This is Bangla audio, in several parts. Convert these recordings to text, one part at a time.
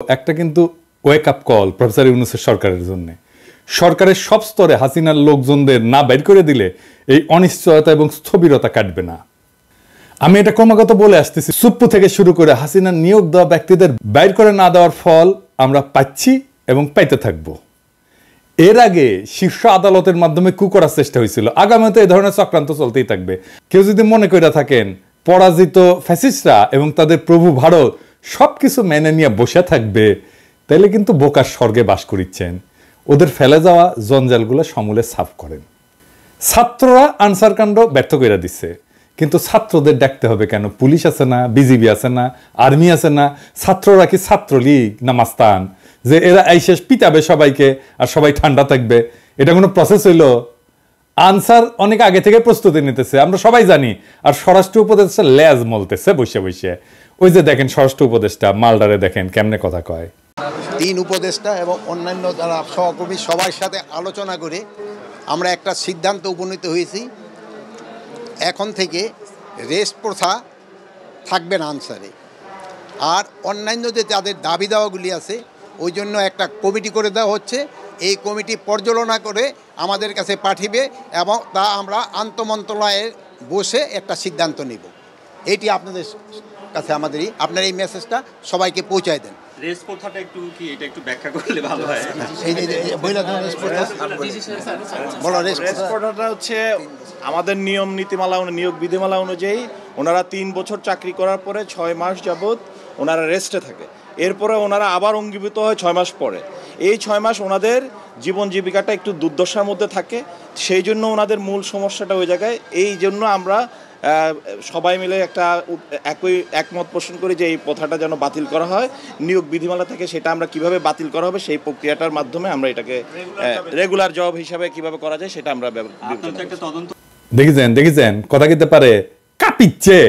একটা কিন্তু ওয়েক আপ কল প্রফেসর ইউনূসের সরকারের জন্য। সরকারের সব স্তরে হাসিনার লোকজনদের না বের করে দিলে এই অনিশ্চয়তা এবং স্থবিরতা কাটবে না। আমি এটা ক্রমাগত বলে আসতেছি, সুপ্পু থেকে শুরু করে হাসিনার নিয়োগ দেওয়া ব্যক্তিদের বাইর করে না দেওয়ার ফল আমরা পাচ্ছি এবং পাইতে থাকব। এর আগে শীর্ষ আদালতের মাধ্যমে কু করার চেষ্টা হয়েছিল, আগামীতে এই ধরনের চক্রান্ত চলতেই থাকবে। কেউ যদি মনে করে থাকেন পরাজিত ফ্যাসিস্টরা এবং তাদের প্রভু ভারত সবকিছু মেনে নিয়ে বসে থাকবে, তাইলে কিন্তু বোকার স্বর্গে বাস করিচ্ছেন। ওদের ফেলে যাওয়া জঞ্জালগুলো সমূলে সাফ করেন। ছাত্ররা আনসার কাণ্ড ব্যর্থ করে দিচ্ছে, কিন্তু ছাত্রদের ডাকতে হবে কেন? পুলিশ আছে না, বিজিবি আছে না, আর্মি আছে না? ছাত্ররা কি ছাত্রলীগ না মাস্তান যে এরা এই শেষ পিটাবে সবাইকে আর সবাই ঠান্ডা থাকবে? এটা কোনো প্রসেস হইল? আনসার অনেক আগে থেকে প্রস্তুতি নিতেছে, আমরা সবাই জানি। আর স্বরাষ্ট্র উপদেষ্টা লেজ মলতেছে বসে বসে। ওই যে দেখেন স্বরাষ্ট্র উপদেষ্টা মালদারে দেখেন কেমনে কথা কয়। 3 উপদেষ্টা এবং অন্যান্য যারা সহকর্মী সবার সাথে আলোচনা করে আমরা একটা সিদ্ধান্ত উপনীত হয়েছি, এখন থেকে রেস্ট প্রথা থাকবে না আনসারে। আর অন্যান্য যে তাদের দাবি দাওয়াগুলি আছে ওই জন্য একটা কমিটি করে দেওয়া হচ্ছে। এই কমিটি পর্যালোচনা করে আমাদের কাছে পাঠিয়ে এবং তা আমরা আন্তঃমন্ত্রণালয়ে বসে একটা সিদ্ধান্ত নেব। এটি আপনাদের কাছে আপনার এই মেসেজটা সবাইকে পৌঁছায় দেন। রেস প্রথাটা একটু কি এটা একটু ব্যাখ্যা করলে ভালো হয়। রেস প্রথাটা হচ্ছে আমাদের নিয়ম নীতিমালা নিয়োগ বিধিমালা অনুযায়ী ওনারা 3 বছর চাকরি করার পরে 6 মাস যাবত ওনারা রেস্টে থাকে। এরপরে ওনারা আবার অঙ্গীভূত হয় 6 মাস পরে। এই 6 মাস ওনাদের জীবন জীবিকাটা একটু দুর্দশার মধ্যে থাকে, সেই জন্য ওনাদের মূল সমস্যাটা ওই জায়গায়। এই জন্য আমরা সবাই মিলে একটা একমত পোষণ করি যে এই প্রথাটা যেন বাতিল করা হয়। নিয়োগ বিধিমালা থেকে সেটা আমরা কিভাবে বাতিল করা হবে সেই প্রক্রিয়াটার মাধ্যমে আমরা এটাকে রেগুলার জব হিসাবে কিভাবে করা যায় সেটা আমরা দেখেছেন কথা কিতে পারে কাঁপিচ্ছে।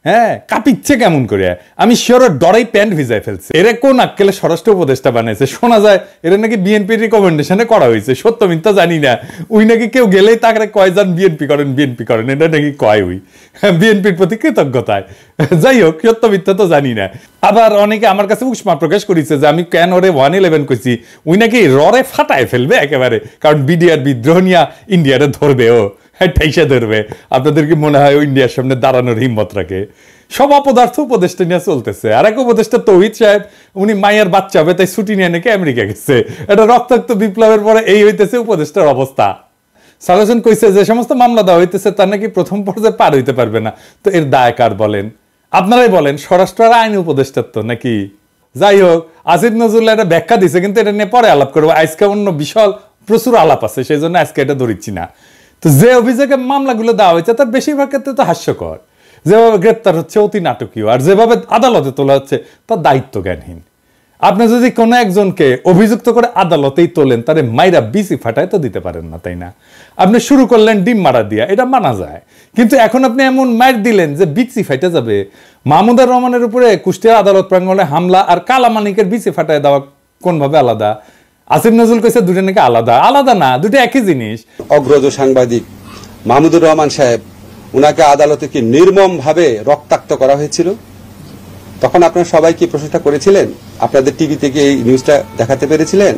হ্যাঁ, কাঁপিচ্ছে কেমন করে? আমি শিওর ডরাই প্যান্ট ভিজাই ফেলছে। এরা কোন আক্কেলে স্বরাষ্ট্র উপদেষ্টা বানাইছে? শোনা যায় এরা নাকি বিএনপির রিকমেন্ডেশনে করা হয়েছে, সত্য মিথ্যা জানি না। ওই নাকি কেউ গেলেই তাকে কয় যান বিএনপি করেন, বিএনপি করেন, এটা নাকি কয় ওই বিএনপির প্রতি কৃতজ্ঞতায়। যাই হোক, সত্য মিথ্যা তো জানি না। আবার অনেকে আমার কাছে উষ্মা প্রকাশ করেছে যে আমি কেন ওরে 111 কইছি, ওই নাকি ররে ফাটায় ফেলবে একেবারে, কারণ বিডিআর বিদ্রোহ নিয়ে ইন্ডিয়ারে ধরবে, ও ঠাইসা ধরবে। আপনাদের কি মনে হয় ইন্ডিয়ার সামনে দাঁড়ানোর হিম্মত রাখে? সব অপদার্থ উপদেষ্টা নিয়ে চলতেছে। আর এক উপদেষ্টা তৌহিদ সাহেব, উনি মায়ের বাচ্চা হবে তাই ছুটি নিয়ে নাকি আমেরিকা গেছে। এটা রক্তাক্ত বিপ্লবের পরে এই হইতেছে উপদেষ্টার অবস্থা। সালেজন কইছে যে সমস্ত মামলা দেওয়া হইতেছে তার নাকি প্রথম পর্যায়ে পার হইতে পারবে না। তো এর দায় কার বলেন? আপনারাই বলেন। স্বরাষ্ট্র আর আইন উপদেষ্টার তো নাকি? যাই হোক, আসিফ নজরুল্লাহ এটা ব্যাখ্যা দিছে, কিন্তু এটা নিয়ে পরে আলাপ করবো। আজকে অন্য বিশাল প্রচুর আলাপ আছে, সেই জন্য আজকে এটা ধরিচ্ছি না। তো যে অভিযোগে মামলাগুলো দেওয়া হয়েছে তার বেশিরভাগ ক্ষেত্রে তো হাস্যকর। যেভাবে গ্রেপ্তার হচ্ছে অতি নাটকীয়, আর যেভাবে আদালতে তোলা হচ্ছে তার দায়িত্ব জ্ঞানহীন। আপনি যদি কোনো একজনকে অভিযুক্ত করে আদালতেই তোলেন, তারে মাইরা বিসি ফাটায় তো দিতে পারেন না, তাই না? আপনি শুরু করলেন ডিম মারা দিয়া, এটা মানা যায়। কিন্তু এখন আপনি এমন মার দিলেন যে বিসি ফাইটে যাবে। মাহমুদুর রহমানের উপরে কুষ্টিয়া আদালত প্রাঙ্গণে হামলা আর কালামানিকের বিসি ফাটায় দেওয়া কোনভাবে আলাদা? আসিফ নজরুল কইছে দুটো নাকি আলাদা। আলাদা না, দুটো একই জিনিস। অগ্রজ সাংবাদিক মাহমুদুর রহমান সাহেব, উনাকে আদালতে কি নির্মম ভাবে রক্তাক্ত করা হয়েছিল, তখন আপনারা সবাই কি প্রশংসা করেছিলেন? আপনাদের টিভিতে কি এই নিউজটা দেখাতে পেরেছিলেন?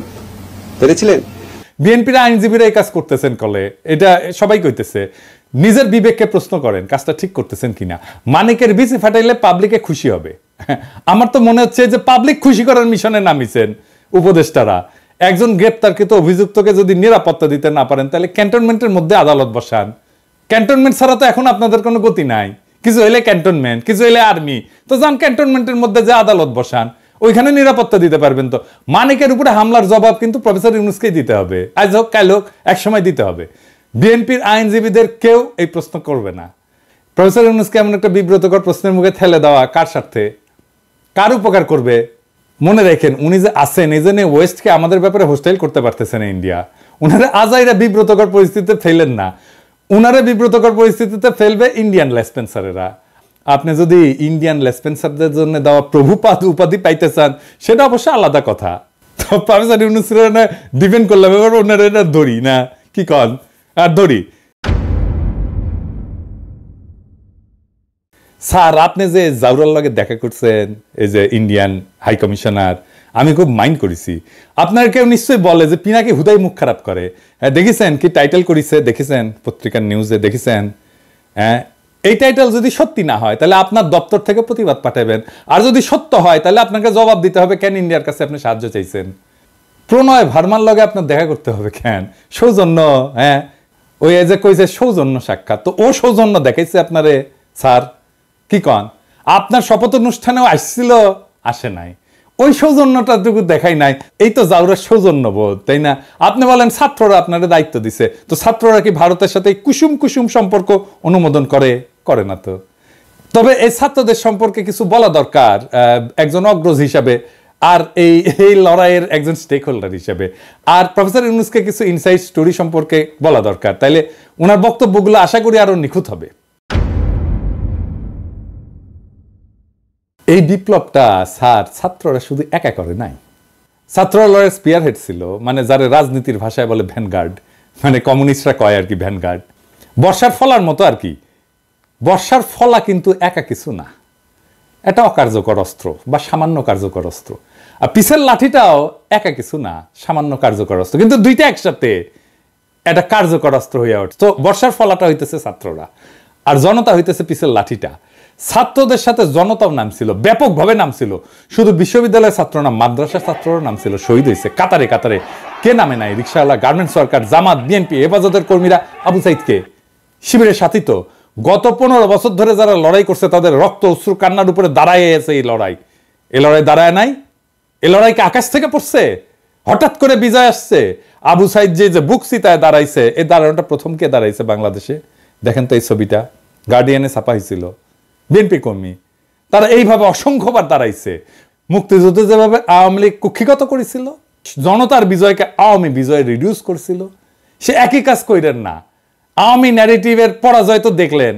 বিএনপির আইনজীবীরা এই কাজ করতেছেন কলে, এটা সবাই কইতেছে। নিজের বিবেককে প্রশ্ন করেন কাজটা ঠিক করতেছেন কিনা। মানিকের বিসি ফাটাইলে পাবলিকে খুশি হবে। আমার তো মনে হচ্ছে যে পাবলিক খুশি করার মিশনে নামিছেন উপদেষ্টারা। একজন গ্রেপ্তারকৃত অভিযুক্তকে যদি নিরাপত্তা দিতে না পারেন, তাহলে ক্যান্টনমেন্টের মধ্যে আদালত বসান। ক্যান্টনমেন্ট ছাড়া তো এখন আপনাদের কোনো গতি নাই। কিছু হইলে ক্যান্টনমেন্ট, কিছু হইলে আর্মি, তো যান ক্যান্টনমেন্টের মধ্যে যে আদালত বসান, ওইখানে নিরাপত্তা দিতে পারবেন। তো মানিকের উপরে হামলার জবাব কিন্তু প্রফেসর ইউনূসকেই দিতে হবে। আজ হোক কাল হোক, এক সময় দিতে হবে। বিএনপির আইনজীবীদের কেউ এই প্রশ্ন করবে না। প্রফেসর ইউনূসকে এমন একটা বিব্রতকর প্রশ্নের মুখে ঠেলে দেওয়া কার স্বার্থে, কার উপকার করবে? মনে রাখেন, উনি যে আছেন এই জন্য ওয়েস্টকে আমাদের ব্যাপারে হোস্টাইল করতে পারতেছেন ইন্ডিয়া। উনারা আজাইরা বিব্রতকর পরিস্থিতিতে ফেলেন না, উনারা বিব্রতকর পরিস্থিতিতে ফেলবে ইন্ডিয়ান লেসপেন্সারেরা। আপনি যদি ইন্ডিয়ান লেসপেন্সারদের জন্য দেওয়া প্রভুপাদ উপাধি পাইতে চান, সেটা অবশ্য আলাদা কথা। তো প্রফেসর ইউনূসের ডিপেন্ড করলাম, এবার ওনারা এটা ধরি না, কি কন? আর ধরি। স্যার, আপনি যে জাউরার লগে দেখা করছেন, এই যে ইন্ডিয়ান হাই কমিশনার, আমি খুব মাইন্ড করেছি। আপনার কেউ নিশ্চয়ই বলে যে পিনাকি হুদাই মুখ খারাপ করে। হ্যাঁ, দেখেছেন কি টাইটেল করেছে, দেখেছেন পত্রিকার নিউজে, দেখেছেন? হ্যাঁ, এই টাইটেল যদি সত্যি না হয় তাহলে আপনার দপ্তর থেকে প্রতিবাদ পাঠাবেন, আর যদি সত্য হয় তাহলে আপনাকে জবাব দিতে হবে কেন ইন্ডিয়ার কাছে আপনি সাহায্য চাইছেন। প্রণয় ভার্মার লগে আপনার দেখা করতে হবে কেন? সৌজন্য, হ্যাঁ, ওই যে কইছে সৌজন্য সাক্ষাৎ, তো ও সৌজন্য দেখাইছে আপনারে স্যার? কি কন? আপনার শপথ অনুষ্ঠানেও আসছিল, আসে নাই, ওই সৌজন্যটাটুকু দেখাই নাই। এই তো জাউরের সৌজন্য বোধ, তাই না? আপনি বলেন ছাত্ররা আপনারা দায়িত্ব দিছে, তো ছাত্ররা কি ভারতের সাথে কুসুম কুসুম সম্পর্ক অনুমোদন করে? করে না তো। তবে এই ছাত্রদের সম্পর্কে কিছু বলা দরকার একজন অগ্রজ হিসাবে, আর এই লড়াইয়ের একজন স্টেক হোল্ডার হিসেবে। আর প্রফেসর ইউনূসকে কিছু ইনসাইড স্টোরি সম্পর্কে বলা দরকার, তাইলে ওনার বক্তব্যগুলো আশা করি আরো নিখুঁত হবে। এই বিপ্লবটা স্যার ছাত্ররা শুধু একা করে নাই, ছাত্ররা লড়াইয়ের স্পিয়ার হেড ছিল, মানে যারা রাজনীতির ভাষায় বলে ভ্যানগার্ড, মানে কমিউনিস্টরা কয় আর কি ভ্যানগার্ড, বর্ষার ফলার মতো আর কি। বর্ষার ফলা কিন্তু একা কিছু না, এটা অকার্যকর অস্ত্র বা সামান্য কার্যকর অস্ত্র। আর পিসের লাঠিটাও একা কিছু না, সামান্য কার্যকর অস্ত্র, কিন্তু দুইটা একসাথে এটা কার্যকর অস্ত্র হইয়া ওঠে। তো বর্ষার ফলাটা হইতেছে ছাত্ররা, আর জনতা হইতেছে পিসের লাঠিটা। ছাত্রদের সাথে জনতাও নামছিল, ব্যাপকভাবে নামছিল। শুধু বিশ্ববিদ্যালয়ের ছাত্র না, মাদ্রাসার ছাত্ররা নামছিল, শহীদ হয়েছে কাতারে কাতারে। কে নামে নাই? রিকশাওয়ালা, গার্মেন্টস ওয়ার্কার, জামাত, বিএনপি, হেফাজতের কর্মীরা, আবু সাইদকে শিবিরের সাথী। তো গত 15 বছর ধরে যারা লড়াই করছে তাদের রক্ত অশ্রু কান্নার উপরে দাঁড়ায় আছে এই লড়াই। এই লড়াই দাঁড়ায় নাই, এই লড়াইকে আকাশ থেকে পড়ছে, হঠাৎ করে বিজয় আসছে। আবু সাইদ যে বুক চিতায় দাঁড়াইছে, এই দাঁড়ানোটা প্রথম কে দাঁড়াইছে বাংলাদেশে? দেখেন তো এই ছবিটা, গার্ডিয়ানে ছাপা হয়েছিল, বিএনপি কর্মী। তারা এইভাবে অসংখ্যবার দাঁড়াইছে। মুক্তিযুদ্ধে যেভাবে আওয়ামী লীগ কুক্ষিগত করেছিল, জনতার বিজয়কে আওয়ামী বিজয় রিডিউস করছিল, সে একই কাজ কইরেন না। আওয়ামী ন্যারেটিভের পরাজয় তো দেখলেন,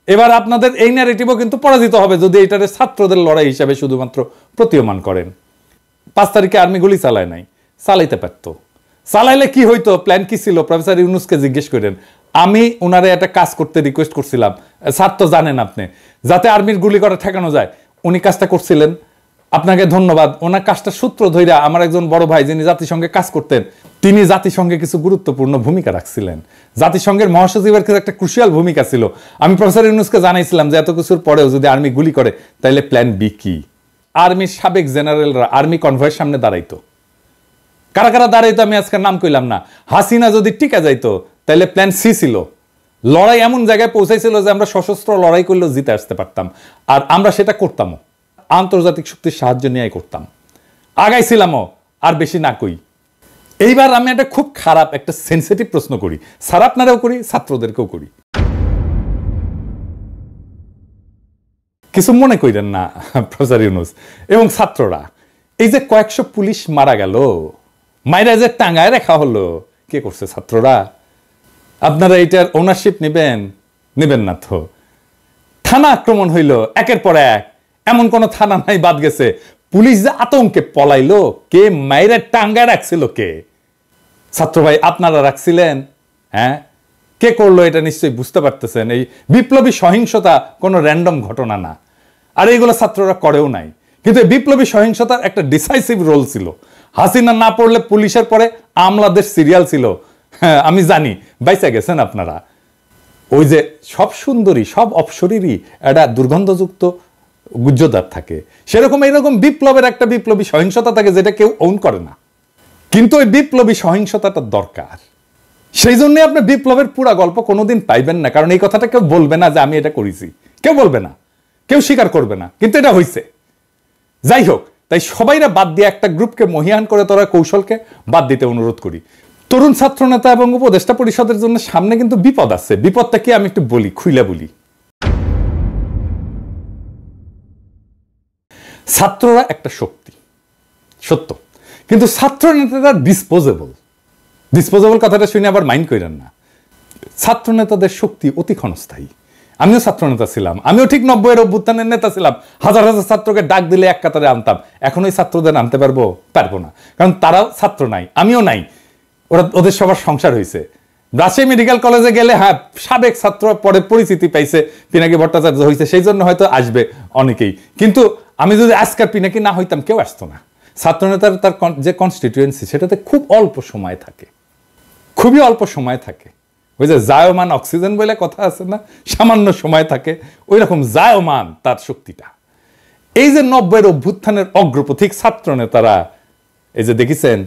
এবার আপনাদের এই ন্যারেটিভও কিন্তু পরাজিত হবে যদি এটারে ছাত্রদের লড়াই হিসাবে শুধুমাত্র প্রতীয়মান করেন। 5 তারিখে আর্মি গুলি চালায় নাই, চালাইতে পারত। চালাইলে কি হইতো, প্ল্যান কি ছিল? প্রফেসর ইউনূসকে জিজ্ঞেস করেন। আমি ওনারে একটা কাজ করতে রিকোয়েস্ট করছিলাম, স্যার তো জানেন আপনি, যাতে আর্মির গুলি করা ঠেকানো যায়। উনি কাজটা করছিলেন, আপনাকে ধন্যবাদ। ওনার কাজটা সূত্র ধইরা আমার একজন বড় ভাই যিনি জাতিসংঘে কাজ করতেন, তিনি জাতিসংঘে কিছু গুরুত্বপূর্ণ ভূমিকা রাখছিলেন। জাতিসংঘের মহাসচিবের ক্ষেত্রে একটা ক্রুশিয়াল ভূমিকা ছিল। আমি প্রফেসর ইউনূসকে জানাইছিলাম যে এত কিছুর পরেও যদি আর্মি গুলি করে তাহলে প্ল্যান বি কি? আর্মির সাবেক জেনারেলরা আর্মি কনভয়ের সামনে দাঁড়াইতো। কারা কারা দাঁড়াইতো আমি আজকে নাম কইলাম না। হাসিনা যদি টিকা যাইতো তাহলে প্ল্যান সি ছিল। লড়াই এমন জায়গায় পৌঁছাইছিল যে আমরা সশস্ত্র লড়াই করলেও জিতে আসতে পারতাম, আর আমরা সেটা করতামও, আন্তর্জাতিক শক্তির সাহায্য নিয়ে করতাম, আগাইছিলামও। আর বেশি না কই। এইবার আমি একটা খুব খারাপ একটা সেন্সিটিভ প্রশ্ন করি, স্যার আপনারাও করি, ছাত্রদেরকেও করি, কিছু মনে করেন না প্রফেসর ইউনূস এবং ছাত্ররা। এই যে কয়েকশো পুলিশ মারা গেল, মাইরা যে টাঙ্গায় রাখা হলো, কে করছে? ছাত্ররা। আপনারা এইটার ওনারশিপ নেবেন? নেবেন না তো। থানা আক্রমণ হইল একের পর এক, এমন কোন থানা নাই বাদ গেছে। পুলিশ যে আতঙ্কে পলাইলো, কে মাইরা টাঙ্গায় রাখছিল? কে? ছাত্র ভাই আপনারা রাখছিলেন? হ্যাঁ, কে করলো এটা নিশ্চয়ই বুঝতে পারতেছেন। এই বিপ্লবী সহিংসতা কোনো র্যান্ডম ঘটনা না, আর এইগুলো ছাত্ররা করেও নাই। কিন্তু বিপ্লবী সহিংসতার একটা ডিসাইসিভ রোল ছিল। হাসিনা না পড়লে পুলিশের পরে আমলাদের সিরিয়াল ছিল। হ্যাঁ, আমি জানি বাইচা গেছেন আপনারা। ওই যে সব সুন্দরী, সব অপসরীরই একটা দুর্গন্ধযুক্ত গুজ্জদার থাকে, সেরকম এইরকম বিপ্লবের একটা বিপ্লবী সহিংসতা থাকে যেটা কেউ ওন করে না। কিন্তু ওই বিপ্লবী সহিংসতাটা দরকার। সেই জন্য আপনি বিপ্লবের পুরা গল্প কোনোদিন পাইবেন না, কারণ এই কথাটা কেউ বলবে না যে আমি এটা করেছি, কেউ বলবে না, কেউ স্বীকার করবে না, কিন্তু এটা হয়েছে। যাই হোক, তাই সবাইরা বাদ দিয়ে একটা গ্রুপকে মহিয়ান করে তোরা কৌশলকে বাদ দিতে অনুরোধ করি। তরুণ ছাত্র নেতা এবং উপদেষ্টা পরিষদের জন্য সামনে কিন্তু বিপদ আছে। বিপদটা কি আমি একটু বলি, খুইলা বলি। ছাত্ররা একটা শক্তি, সত্য, কিন্তু ছাত্র নেতারা ডিসপোজেবল। ডিসপোজেবল কথাটা শুনে আবার মাইন্ড করেন না। ছাত্র নেতাদের শক্তি অতি ক্ষণস্থায়ী। আমিও ছাত্র নেতা ছিলাম, আমিও ঠিক 90-এর অভ্যুত্থানের নেতা ছিলাম। হাজার হাজার ছাত্রকে ডাক দিলে এক কাতারে আনতাম। এখন ওই ছাত্রদের আনতে পারবো না, কারণ তারাও ছাত্র নাই, আমিও নাই। ওদের সবার সংসার হয়েছে। রাজশাহী মেডিকেল কলেজে গেলে হ্যাঁ সাবেক ছাত্র পরে পরিচিতি পাইছে, পিনাকি ভট্টাচার্য হয়েছে, সেই জন্য হয়তো আসবে অনেকেই। কিন্তু আমি যদি আজকাল পিনাকি না হইতাম কেউ আসতো না। ছাত্রনেতার তার যে কনস্টিটিউয়েন্সি সেটাতে খুব অল্প সময় থাকে, খুবই অল্প সময় থাকে। ওই যে জায়মান অক্সিজেন বলে কথা আছে না, সামান্য সময় থাকে, ওই রকম জায়মান তার শক্তিটা। এই যে 90-এর অভ্যুত্থানের অগ্রপথিক ছাত্রনেতারা, এই যে দেখেছেন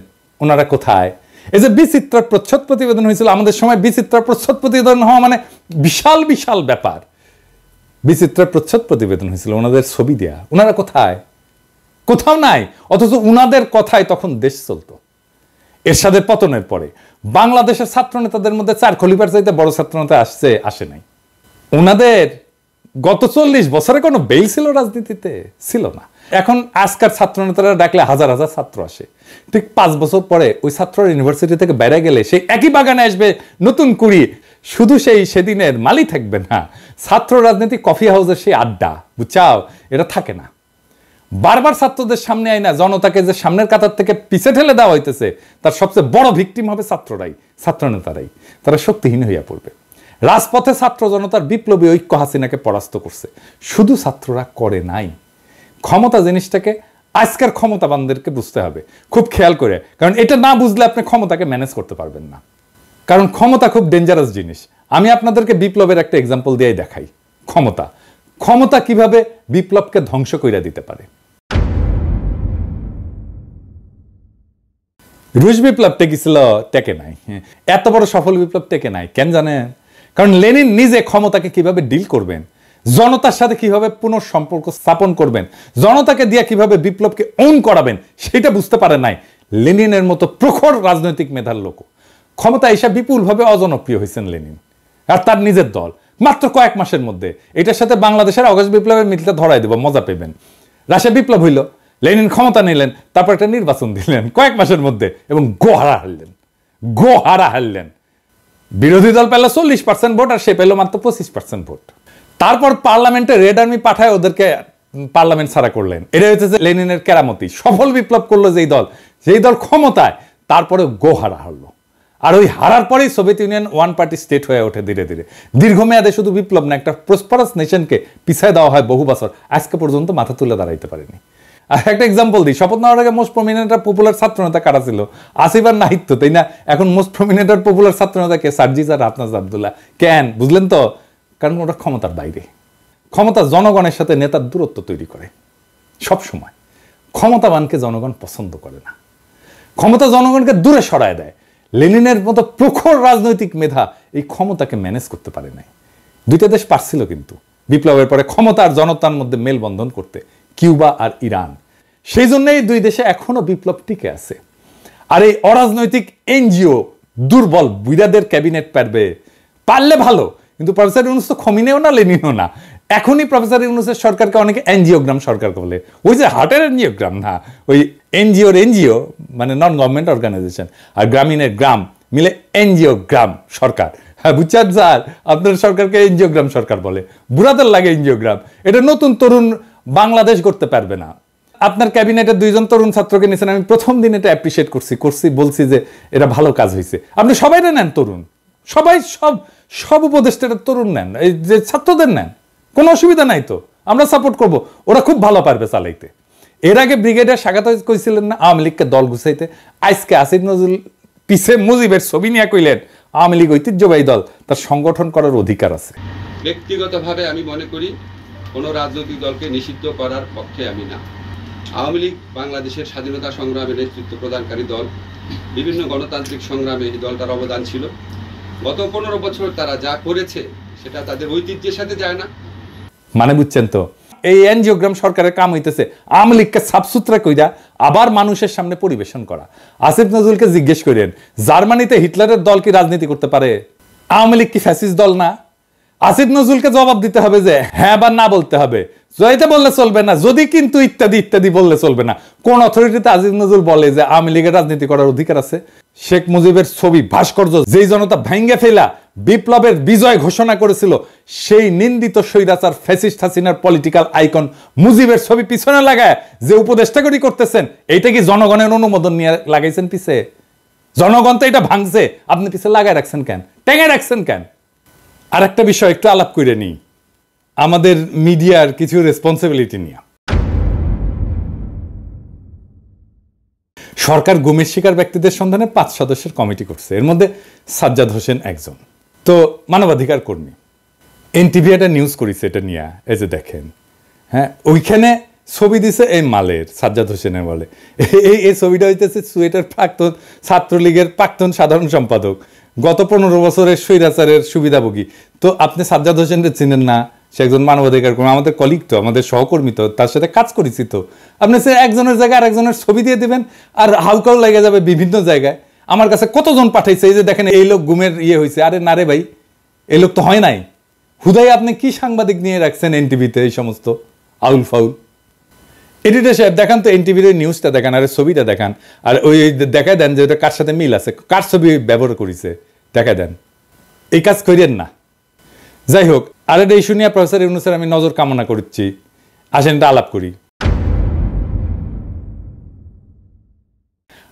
ওনারা কোথায়, এই যে বিচিত্রার প্রচ্ছদ প্রতিবেদন হয়েছিল, আমাদের সময় বিচিত্রার প্রচ্ছদ প্রতিবেদন হওয়া মানে বিশাল বিশাল ব্যাপার। বিচিত্রার প্রচ্ছদ প্রতিবেদন হয়েছিল, ওনাদের ছবি দেয়া, ওনারা কোথায়? কোথাও নাই। অথচ উনাদের কথায় তখন দেশ চলতো। এরশাদের পতনের পরে বাংলাদেশের ছাত্র নেতাদের মধ্যে 4 খলিফার চাইতে বড় ছাত্র নেতা আসে নাই। ওনাদের গত 40 বছরে কোনো বেল ছিল রাজনীতিতে? ছিল না। এখন আজকার ছাত্র নেতারা ডাকলে হাজার হাজার ছাত্র আসে। ঠিক 5 বছর পরে ওই ছাত্র ইউনিভার্সিটি থেকে বেড়ে গেলে সেই একই বাগানে আসবে নতুন কুড়ি, শুধু সেদিনের মালি থাকবে না, ছাত্র রাজনীতি কফি হাউসের সেই আড্ডা, বুঝছাও, এটা থাকে না। বারবার ছাত্রদের সামনে আয় না, জনতাকে যে সামনের কাতার থেকে পিছে ঠেলে দেওয়া হইতেছে, তার সবচেয়ে বড় ভিকটিম হবে ছাত্ররাই, ছাত্র নেতারাই। তারা শক্তিহীন হইয়া পড়বে। রাজপথে ছাত্র জনতার বিপ্লবী ঐক্য হাসিনাকে পরাস্ত করছে, শুধু ছাত্ররা করে নাই। ক্ষমতা জিনিসটাকে আজকের ক্ষমতাবানদেরকে বুঝতে হবে খুব খেয়াল করে, কারণ এটা না বুঝলে আপনি ক্ষমতাকে ম্যানেজ করতে পারবেন না। কারণ ক্ষমতা খুব ডেঞ্জারাস জিনিস। আমি আপনাদেরকে বিপ্লবের একটা এক্সাম্পল দিয়ে দেখাই। ক্ষমতা কিভাবে বিপ্লবকে ধ্বংস করে দিতে পারে। রুশ বিপ্লব টেকেছিল, টেকে নাই। এত বড় সফল বিপ্লব টেকে নাই কেন জানেন? কারণ লেনিন নিজে ক্ষমতাকে কিভাবে ডিল করবেন, জনতার সাথে কিভাবে পুনঃসম্পর্ক স্থাপন করবেন, জনতাকে দিয়ে কিভাবে বিপ্লবকে ওন করাবেন, সেটা বুঝতে পারে নাই লেনিনের মতো প্রখর রাজনৈতিক মেধার লোক। ক্ষমতা এসে বিপুলভাবে অজনপ্রিয় হয়েছেন লেনিন আর তার নিজের দল মাত্র কয়েক মাসের মধ্যে। এটার সাথে বাংলাদেশের অগস্ট বিপ্লবের মিলটা ধরাই দেব, মজা পেবেন। রাশিয়া বিপ্লব হইল, লেনিন ক্ষমতা নিলেন, তারপর একটা নির্বাচন দিলেন কয়েক মাসের মধ্যে এবং গোহারা হারলেন। বিরোধী দল পেল 40% ভোট আর সে পেল মাত্র 25% ভোট। তারপর পার্লামেন্টে রেড আর্মি পাঠায় ওদেরকে পার্লামেন্ট ছাড়া করলেন। এটা হচ্ছে লেনিনের কেরামতি। সফল বিপ্লব করলো যেই দল ক্ষমতায়, তারপরে গোহারা হারলো। আর ওই হারার পরেই Soviet union one party state হয়ে ওঠে ধীরে ধীরে। দীর্ঘমেয়াদে শুধু বিপ্লব না, একটা প্রসপারাস নেশনকে পিছিয়ে দেওয়া হয় বহু বছর, আজকে পর্যন্ত মাথা তুলে দাঁড়াইতে পারেনি। আর একটা এক্সাম্পল দিই, শপথ নেওয়ার আগে মোস্ট প্রমিনেন্ট আর পপুলার ছাত্র নেতা কারা ছিল? আসিফ আর নাহিদ তো, তাই না? এখন মোস্ট প্রমিনেন্ট আর পপুলার ছাত্র নেতা কে? সার্জিস আর হাফনাজ আব্দুল্লাহ। কেন বুঝলেন তো? কারণ ওটা ক্ষমতার বাইরে। ক্ষমতা জনগণের সাথে নেতার দূরত্ব তৈরি করে। সব সময় ক্ষমতাবানকে জনগণ পছন্দ করে না, ক্ষমতা জনগণকে দূরে সরায় দেয়। লেনিনের মতো প্রখর রাজনৈতিক মেধা এই ক্ষমতাকে ম্যানেজ করতে পারে নাই। দুইটা দেশ পারছিল কিন্তু বিপ্লবের পরে ক্ষমতা আর জনতার মধ্যে মেলবন্ধন করতে, কিউবা আর ইরান। সেই জন্যই দুই দেশে এখনো বিপ্লব টিকে আছে। আর এই অরাজনৈতিক এনজিও দুর্বল বুইরাদের ক্যাবিনেট পারলে ভালো, কিন্তু প্রফেসর ইউনূস তো খমিনেও না লেনিনও না। এখনই প্রফেসর ইউনূসের সরকারকে অনেকে এনজিওগ্রাম সরকার বলে। ওই যে হার্টের এনজিওগ্রাম না, ওই এনজিও মানে নন গভর্নমেন্ট অর্গানাইজেশন, আর গ্রামীণের গ্রাম মিলে এনজিওগ্রাম সরকার। হ্যাঁ বুঝছেন স্যার, আপনার সরকারকে এনজিওগ্রাম সরকার বলে। বুড়াদের লাগে এনজিওগ্রাম। এটা নতুন তরুণ বাংলাদেশ করতে পারবে না। আপনার ক্যাবিনেটের 2জন তরুণ ছাত্রকে নিয়েছেন, আমি প্রথম দিন এটা অ্যাপ্রিসিয়েট করছি, বলছি যে এটা ভালো কাজ হয়েছে। আপনি সবাই নেন তরুণ, সবাই সব উপদেষ্টারা তরুণ নেন, এই যে ছাত্রদের নেন, কোনো অসুবিধা নাই তো, আমরা সাপোর্ট করব। ওরা খুব ভালো পারবে চালাইতে। এর আগে ব্রিগেডিয়ার স্বাগত কইছিলেন না আওয়ামী লীগকে দল গুছাইতে। আজকে আসিফ নজরুল পিছে মুজিবের ছবি নিয়ে কইলেন আওয়ামী লীগ ঐতিহ্যবাহী দল, তার সংগঠন করার অধিকার আছে। ব্যক্তিগতভাবে আমি মনে করি কোনো রাজনৈতিক দলকে নিষিদ্ধ করার পক্ষে আমি না। আওয়ামী লীগ বাংলাদেশের স্বাধীনতা সংগ্রামে নেতৃত্ব প্রদানকারী দল। বিভিন্ন গণতান্ত্রিক সংগ্রামে এই দলটার অবদান ছিল। গত 15 বছর তারা যা করেছে সেটা তাদের ঐতিহ্যের সাথে যায় না। মানে বুঝছেন তো, এই এনজিওগ্রাম সরকারের কাম হইতেছে আওয়ামী লীগকে সাফসুতরা কইরা আবার মানুষের সামনে পরিবেশন করা। আসিফ নজরুলকে জিজ্ঞেস করেন, জার্মানিতে হিটলারের দল কি রাজনীতি করতে পারে? আওয়ামী লীগ কি ফ্যাসিস্ট দল না? আসিফ নজরুলকে জবাব দিতে হবে যে হ্যাঁ বা না বলতে হবে। জয়তে বললে চলবে না, যদি কিন্তু ইত্যাদি ইত্যাদি বললে চলবে না। কোন অথরিটিতে আসিফ নজরুল বলে যে আওয়ামী লীগের রাজনীতি করার অধিকার আছে? শেখ মুজিবের ছবি ভাস্কর্য যেই জনতা ভেঙ্গে ফেলা বিপ্লবের বিজয় ঘোষণা করেছিল, সেই নিন্দিত স্বৈরাচার ফ্যাসিস্ট হাসিনার পলিটিক্যাল আইকন মুজিবের ছবি পিছনে লাগায় যে উপদেষ্টাগরি করতেছেন, এইটা কি জনগণের অনুমোদন নিয়ে লাগাইছেন পিছে? জনগণ তো এটা ভাঙছে, আপনি পিছে লাগায় রাখছেন কেন, টেঙে রাখছেন কেন? আর একটা বিষয় একটু আলাপ করে নিই, আমাদের মিডিয়ার কিছু রেসপন্সিবিলিটি নিয়ে। সরকার গুমের শিকার ব্যক্তিদের সন্ধানে 5 সদস্যের কমিটি করছে, এর মধ্যে সাজ্জাদ হোসেন একজন। তো মানবাধিকার কর্মী এনটিভি একটা নিউজ করেছে এটা নিয়ে, এই যে দেখেন, হ্যাঁ, ওইখানে ছবি দিছে এই মালের, সাজ্জাদ হোসেনের বলে এই ছবিটা হইতেছে সুয়েটের প্রাক্তন ছাত্রলীগের প্রাক্তন সাধারণ সম্পাদক, গত 15 বছরের স্বৈরাচারের সুবিধাভোগী। তো আপনি সাজ্জাদ হোসেনকে চিনেন না? সে একজন মানবাধিকার কর্মী, আমাদের কলিগ তো, আমাদের সহকর্মী তো, তার সাথে কাজ করেছি তো। আপনি সে একজনের জায়গায় আরেকজনের ছবি দিয়ে দিবেন আর হাউকাও লেগে যাবে বিভিন্ন জায়গায়। আমার কাছে কতজন পাঠাইছে, এই যে দেখেন এই লোক গুমের হয়েছে। আরে না রে ভাই, এই লোক তো হয় নাই। হুদাই আপনি কি সাংবাদিক নিয়ে রাখছেন এনটিভিতে এই সমস্ত আউল ফাউল? এডিটর সাহেব দেখান তো এনটিভির নিউজটা দেখান, আর ছবিটা দেখান, আর ওই দেখায় দেন যে ওটা কার সাথে মিল আছে, কার ছবি ব্যবহার করেছে দেখায় দেন। এই কাজ করিয়েন না। যাই হোক, আর এটা ইস্যু নিয়ে প্রফেসর ইউনূসের আমি নজর কামনা করছি। আসেন এটা আলাপ করি।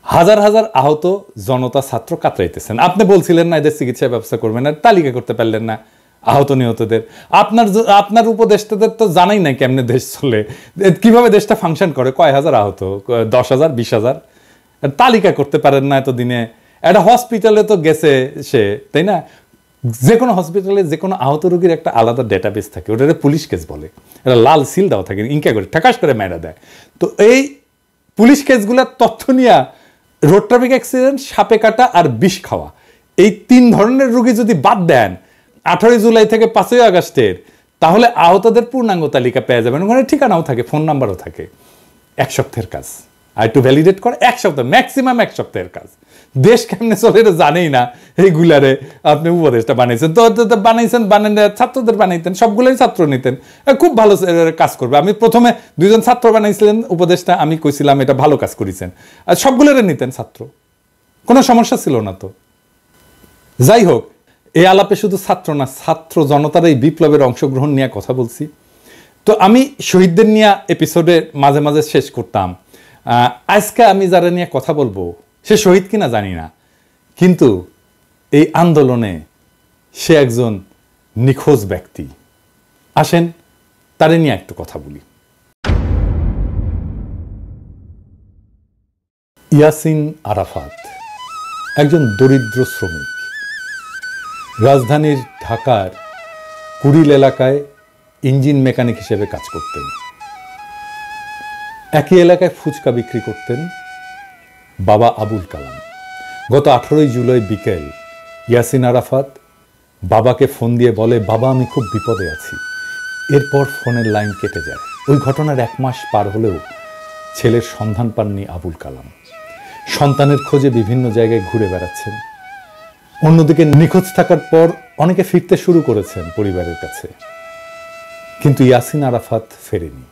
হাজার হাজার আহত জনতা ছাত্র কাতরাইতেছেন। আপনি বলছিলেন না এদের চিকিৎসা ব্যবস্থা করবেন, আর তালিকা করতে পারলেন না আহত নিহতদের। আপনার উপদেষ্টাদের তো জানাই নাই কেমনে দেশ চলে, কিভাবে দেশটা ফাংশন করে, কয় হাজার আহত, 10,000 20,000, তালিকা করতে পারেন না এতদিনে। একটা হসপিটালে তো গেছে সে, তাই না? যে কোনো হসপিটালে যে কোনো আহত রোগীর একটা আলাদা ডেটাবেস থাকে, ওটারে পুলিশ কেস বলে, এটা লাল সিল দেওয়া থাকে, ইনকা করে ঠাকাস করে মেরা দেয়। তো এই পুলিশ কেসগুলোর তথ্য নিয়ে রোড ট্রাফিক অ্যাক্সিডেন্ট, সাপে কাটা আর বিষ খাওয়া, এই 3 ধরনের রোগী যদি বাদ দেন 18 জুলাই থেকে 5 আগস্টের, তাহলে আহতদের পূর্ণাঙ্গ তালিকা পেয়ে যাবেন। ওখানে ঠিকানাও থাকে, ফোন নাম্বারও থাকে। 1 সপ্তাহের কাজ, আর একটু ভ্যালিডেট করে 1 সপ্তাহ, ম্যাক্সিমাম 1 সপ্তাহের কাজ। দেশ কেমনে চলে এটা জানেই না, এইগুলারে আপনি উপদেশটা বানাইছেন তো বানাইছেন, বানান ছাত্রদের বানাইতেন, সবগুলোই ছাত্র নিতেন, খুব ভালো কাজ করবে। আমি প্রথমে 2 জন ছাত্র বানাইছিলেন উপদেশটা, আমি কইছিলাম এটা ভালো কাজ করেছেন, আর সবগুলোরে নিতেন ছাত্র, কোনো সমস্যা ছিল না তো। যাই হোক, এই আলাপে শুধু ছাত্র না, ছাত্র জনতার এই বিপ্লবের অংশগ্রহণ নিয়ে কথা বলছি। তো আমি শহীদদের নিয়ে এপিসোডে মাঝে মাঝে শেষ করতাম। আজকে আমি যারা নিয়ে কথা বলবো সে শহীদ কিনা জানি না, কিন্তু এই আন্দোলনে সে একজন নিখোঁজ ব্যক্তি। আসেন তারে নিয়ে একটু কথা বলি। ইয়াসিন আরাফাত একজন দরিদ্র শ্রমিক, রাজধানীর ঢাকার কুড়িল এলাকায় ইঞ্জিন মেকানিক হিসেবে কাজ করতেন। একই এলাকায় ফুচকা বিক্রি করতেন বাবা আবুল কালাম। গত 18 জুলাই বিকেল ইয়াসিন আরাফাত বাবাকে ফোন দিয়ে বলে, বাবা আমি খুব বিপদে আছি। এরপর ফোনের লাইন কেটে যায়। ওই ঘটনার 1 মাস পার হলেও ছেলের সন্ধান পাননি আবুল কালাম। সন্তানের খোঁজে বিভিন্ন জায়গায় ঘুরে বেড়াচ্ছেন। অন্যদিকে নিখোঁজ থাকার পর অনেকে ফিরতে শুরু করেছেন পরিবারের কাছে, কিন্তু ইয়াসিন আরাফাত ফেরেনি।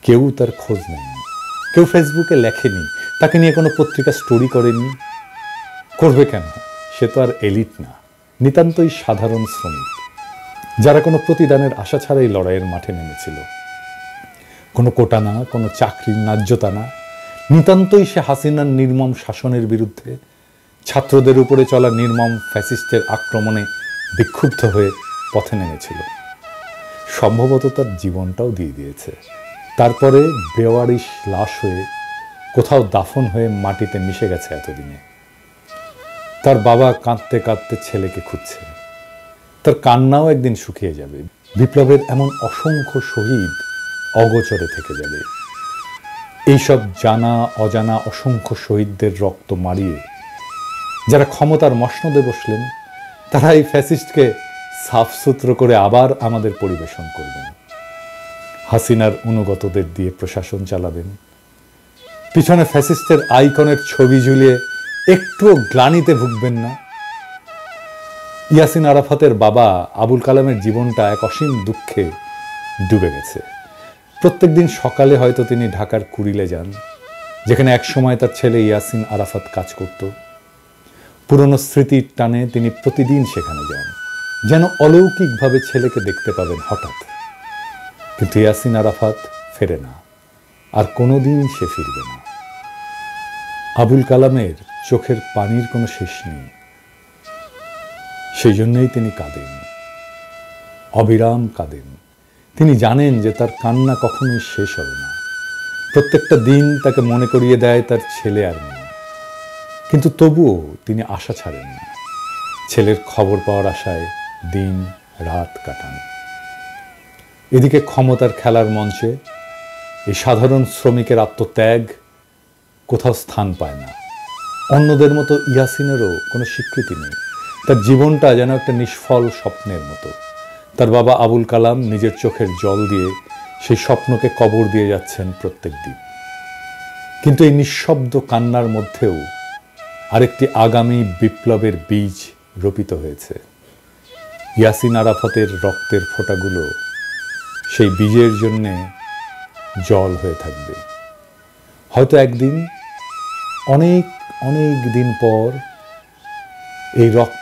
কেউ তার খোঁজ নেয়নি, কেউ ফেসবুকে লেখেনি, তাকে নিয়ে কোনো পত্রিকা স্টোরি করেনি। করবে কেন? সে তো আর এলিট না, নিতান্তই সাধারণ শ্রমিক, যারা কোনো প্রতিদানের আশা ছাড়াই লড়াইয়ের মাঠে নেমেছিল। কোনো কোটা না, কোনো চাকরির ন্যায্যতা না, নিতান্তই সে হাসিনার নির্মম শাসনের বিরুদ্ধে, ছাত্রদের উপরে চলা নির্মম ফ্যাসিস্টের আক্রমণে বিক্ষুব্ধ হয়ে পথে নেমেছিল। সম্ভবত তার জীবনটাও দিয়ে দিয়েছে। তারপরে বেওয়ারিশ লাশ হয়ে কোথাও দাফন হয়ে মাটিতে মিশে গেছে এতদিনে। তার বাবা কাঁদতে কাঁদতে ছেলেকে খুঁজছে। তার কান্নাও একদিন শুকিয়ে যাবে। বিপ্লবের এমন অসংখ্য শহীদ অগোচরে থেকে যাবে। এইসব জানা অজানা অসংখ্য শহীদদের রক্ত মারিয়ে যারা ক্ষমতার মসনদে বসলেন, তারা এই ফ্যাসিস্টকে সাফসুত্র করে আবার আমাদের পরিবেশন করবেন। হাসিনার অনুগতদের দিয়ে প্রশাসন চালাবেন। পিছনে ফ্যাসিস্টের আইকনের ছবি ঝুলিয়ে একটুও গ্লানিতে ভুগবেন না। ইয়াসিন আরাফাতের বাবা আবুল কালামের জীবনটা এক অসীম দুঃখে ডুবে গেছে। প্রত্যেকদিন সকালে হয়তো তিনি ঢাকার কুড়িলে যান, যেখানে একসময় তার ছেলে ইয়াসিন আরাফাত কাজ করত। পুরনো স্মৃতির টানে তিনি প্রতিদিন সেখানে যান, যেন অলৌকিকভাবে ছেলেকে দেখতে পাবেন হঠাৎ। কিন্তু ইয়াসিন আরাফাত ফেরে না, আর কোনোদিন সে ফিরবে না। আবুল কালামের চোখের পানির কোনো শেষ নেই, সেই জন্যই তিনি কাঁদেন, অবিরাম কাঁদেন। তিনি জানেন যে তার কান্না কখনোই শেষ হবে না। প্রত্যেকটা দিন তাকে মনে করিয়ে দেয় তার ছেলে আর নেই, কিন্তু তবুও তিনি আশা ছাড়েন না। ছেলের খবর পাওয়ার আশায় দিন রাত কাটান। এদিকে ক্ষমতার খেলার মঞ্চে এই সাধারণ শ্রমিকের আত্মত্যাগ কোথাও স্থান পায় না। অন্যদের মতো ইয়াসিনেরও কোনো স্বীকৃতি নেই। তার জীবনটা যেন একটা নিষ্ফল স্বপ্নের মতো। তার বাবা আবুল কালাম নিজের চোখের জল দিয়ে সেই স্বপ্নকে কবর দিয়ে যাচ্ছেন প্রত্যেক দিন। কিন্তু এই নিঃশব্দ কান্নার মধ্যেও আরেকটি আগামী বিপ্লবের বীজ রোপিত হয়েছে। ইয়াসিন আরাফাতের রক্তের ফোঁটাগুলো সেই বীজের জন্যে জল হয়ে থাকবে। হয়তো একদিন, অনেক অনেক দিন পর এই রক্ত